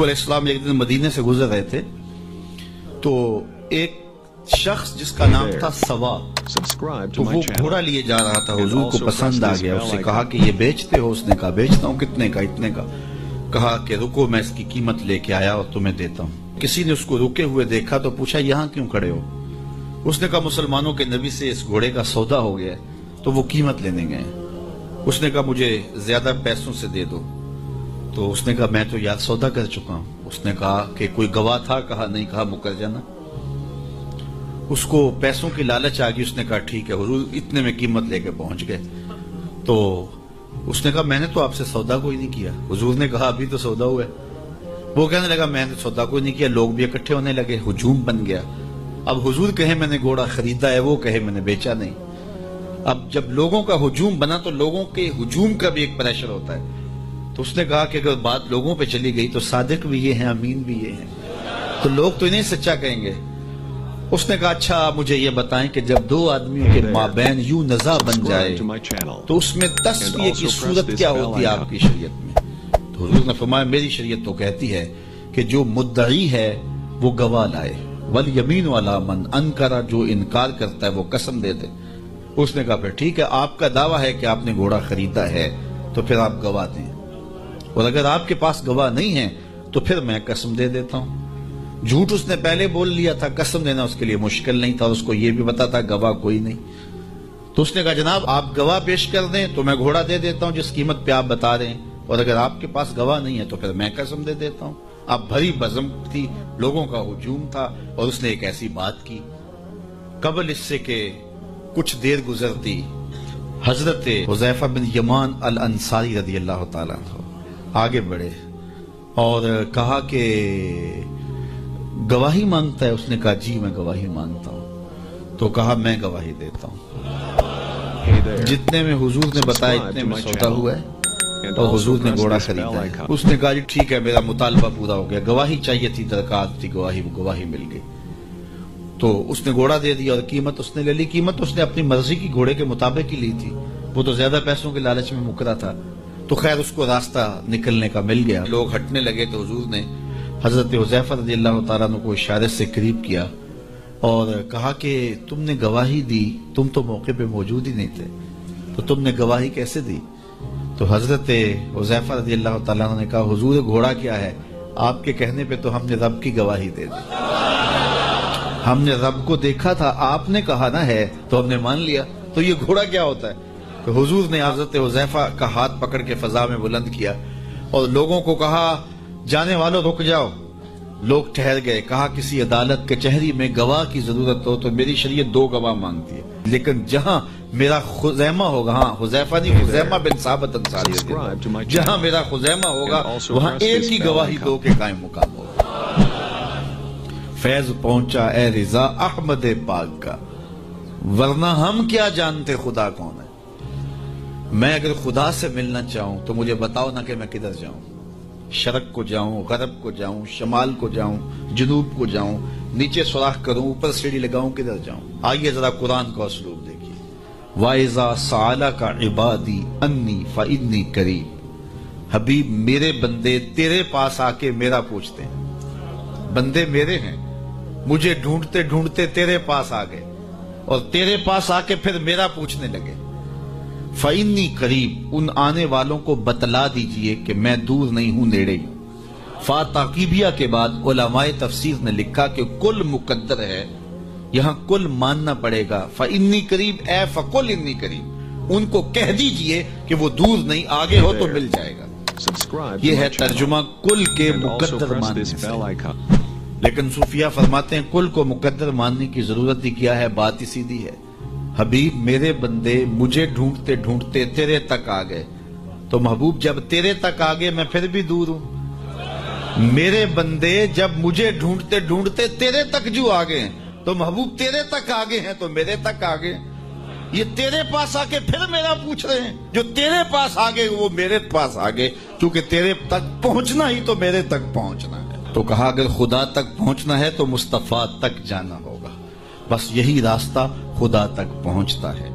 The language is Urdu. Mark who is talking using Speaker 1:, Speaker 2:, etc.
Speaker 1: یعقوب علیہ السلام ایک دن مدینے سے گزر رہے تھے تو ایک شخص جس کا نام تھا سوا، تو وہ گھوڑا لیے جا رہا تھا، حضور کو پسند آ گیا، اس سے کہا کہ یہ بیچتے ہو؟ اس نے کہا بیچتا ہوں۔ کتنے کا؟ اتنے کا۔ کہا کہ رکو میں اس کی قیمت لے کے آیا اور تمہیں دیتا ہوں۔ کسی نے اس کو رکے ہوئے دیکھا تو پوچھا یہاں کیوں کھڑے ہو؟ اس نے کہا مسلمانوں کے نبی سے اس گھوڑے کا سودا ہو گیا تو وہ قیمت لینے گئے۔ اس نے کہا مجھے زیادہ پیسوں سے دے دو، تو اس نے کہا میں تو یار سودا کر چکا ہوں۔ اس نے کہا کہ کوئی گواہ تھا؟ کہا نہیں۔ کہا مکر جانا۔ اس کو پیسوں کی لالچ آ گئی، اس نے کہا ٹھیک ہے حضور، اتنے میں قیمت لے کے پہنچ گئے۔ تو اس نے کہا میں نے تو آپ سے سودا کوئی نہیں کیا۔ حضور نے کہا ابھی تو سودا ہوا ہے۔ وہ کہنے لگا میں نے سودا کوئی نہیں کیا۔ لوگ بھی اکٹھے ہونے لگے، ہجوم بن گیا۔ اب حضور کہے میں نے گھوڑا خریدا ہے، وہ کہے میں نے بیچا نہیں۔ اب جب لوگوں کا ہجوم بنا تو لوگوں کے ہجوم کا بھی ایک پریشر ہوتا ہے۔ تو اس نے کہا کہ اگر بات لوگوں پہ چلی گئی تو صادق بھی یہ ہیں، امین بھی یہ ہیں، تو لوگ تو انہیں سچا کہیں گے۔ اس نے کہا اچھا مجھے یہ بتائیں کہ جب دو آدمیوں کے مابین یوں نزاع بن جائے تو اس میں تسویہ کی صورت کیا ہوتی ہے آپ کی شریعت میں؟ تو حضور نے فرمایا میری شریعت تو کہتی ہے کہ جو مدعی ہے وہ گواہ لائے، والیمین علی من انکر، جو انکار کرتا ہے وہ قسم دے دے۔ اس نے کہا پھر ٹھیک ہے، آپ کا دعویٰ ہے کہ آپ نے گھوڑا خریدا ہے تو پھر آپ گواہ دیں، اور اگر آپ کے پاس گواہ نہیں ہے تو پھر میں قسم دے دیتا ہوں۔ جھوٹ اس نے پہلے بول لیا تھا، قسم دینا اس کے لیے مشکل نہیں تھا، اس کو یہ بھی پتا تھا گواہ کوئی نہیں۔ تو اس نے کہا جناب آپ گواہ پیش کر دیں تو میں گھوڑا دے دیتا ہوں جس قیمت پہ آپ بتا رہے ہیں، اور اگر آپ کے پاس گواہ نہیں ہے تو پھر میں قسم دے دیتا ہوں۔ اب بھری بزم تھی، لوگوں کا ہجوم تھا، اور اس نے ایک ایسی بات کی۔ قبل اس سے کہ کچھ دیر گزرتی، حضرت حذیفہ بن یمان الانصاری رضی اللہ تعالیٰ عنہ آگے بڑھے اور کہا کہ گواہی مانگتا ہے؟ اس نے کہا جی میں گواہی مانگتا ہوں۔ تو کہا میں گواہی دیتا ہوں، جتنے میں حضور نے بتایا اتنے میں سودا ہوا ہے اور حضور نے گھوڑا خریدا ہے۔ اس نے کہا جی ٹھیک ہے میرا مطالبہ پورا ہو گیا، گواہی چاہیے تھی، درکار تھی گواہی مل گئی۔ تو اس نے گھوڑا دے دیا اور قیمت اس نے لے لی۔ قیمت اس نے اپنی مرضی کی گھوڑے کے مطابق ہی لی تھی، وہ تو زیادہ پیسوں کے لالچ میں مکرا تھا۔ تو خیر اس کو راستہ نکلنے کا مل گیا، لوگ ہٹنے لگے تو حضور نے حضرت حذیفہ رضی اللہ تعالیٰ عنہ کو اشارے سے قریب کیا اور کہا کہ تم نے گواہی دی، تم تو موقع پہ موجود ہی نہیں تھے، تو تم نے گواہی کیسے دی؟ تو حضرت حذیفہ رضی اللہ تعالیٰ عنہ نے کہا حضور گھوڑا کیا ہے، آپ کے کہنے پہ تو ہم نے رب کی گواہی دے دی، ہم نے رب کو دیکھا تھا، آپ نے کہا نہ ہے تو ہم نے مان لیا، تو یہ گھوڑا کیا ہوتا ہے؟ تو حضور نے حضرت حذیفہ کا ہاتھ پکڑ کے فضا میں بلند کیا اور لوگوں کو کہا جانے والوں رک جاؤ۔ لوگ ٹھہر گئے۔ کہا کسی عدالت کچہری میں گواہ کی ضرورت ہو تو میری شریعت 2 گواہ مانگتی ہے، لیکن جہاں میرا خزیمہ ہوگا، ہاں حذیفہ نہیں، خزیمہ بن ثابت انصاری، جہاں میرا خزیمہ ہوگا وہاں ایک ہی گواہی 2 کے قائم مقام ہوگا۔ فیض پہنچا اے رضا احمد پاک کا، ورنہ ہم کیا جانتے خدا کون ہے۔ میں اگر خدا سے ملنا چاہوں تو مجھے بتاؤ نہ کہ میں کدھر جاؤں، شرق کو جاؤں، غرب کو جاؤں، شمال کو جاؤں، جنوب کو جاؤں، نیچے سوراخ کروں، اوپر سیڑھی لگاؤں، کدھر جاؤں؟ آئیے ذرا قرآن کا اسلوب دیکھیے۔ وَإِذَا سَأَلَكَ عِبَادِي أَنِّي فَإِنِّي قَرِيبٌ، حبیب میرے بندے تیرے پاس آ کے میرا پوچھتے ہیں، بندے میرے ہیں، مجھے ڈھونڈتے ڈھونڈتے تیرے پاس آ گئے اور تیرے پاس آ کے پھر میرا پوچھنے لگے۔ فَإِنِّي قریب، ان آنے والوں کو بتلا دیجئے کہ میں دور نہیں ہوں، نیڑے ہی ہوں۔ فا تاقیبیہ کے بعد علماء تفسیر نے لکھا کہ کل مقدر ہے، یہاں کل ماننا پڑے گا۔ فَإِنِّي قریب اے فَقُلْ إِنِّي قریب، ان کو کہہ دیجئے کہ وہ دور نہیں، آگے ہو تو مل جائے گا۔ یہ ہے ترجمہ کل کے مقدر ماننے سے۔ لیکن صوفیہ فرماتے ہیں کل کو مقدر ماننے کی ضرورت ہی کیا ہے، بات ہی سیدھی ہے۔ حبیب میرے بندے مجھے ڈھونڈتے ڈھونڈتے تیرے تک آ گئے، تو محبوب جب تیرے تک آ گئے میں پھر بھی دور ہوں۔ میرے بندے جب مجھے ڈھونڈتے ڈھونڈتے تیرے تک جو آ گئے تو محبوب تیرے تک آ گئے ہیں تو میرے تک آ گئے۔ یہ تیرے پاس آ کے پھر میرا پوچھ رہے ہیں، جو تیرے پاس آ گئے وہ میرے پاس آ گئے، کیونکہ تیرے تک پہنچنا ہی تو میرے تک پہنچنا ہے۔ تو کہا اگر خدا تک پہنچنا ہے تو مصطفیٰ تک جانا ہوگا، بس یہی راستہ خدا تک پہنچتا ہے۔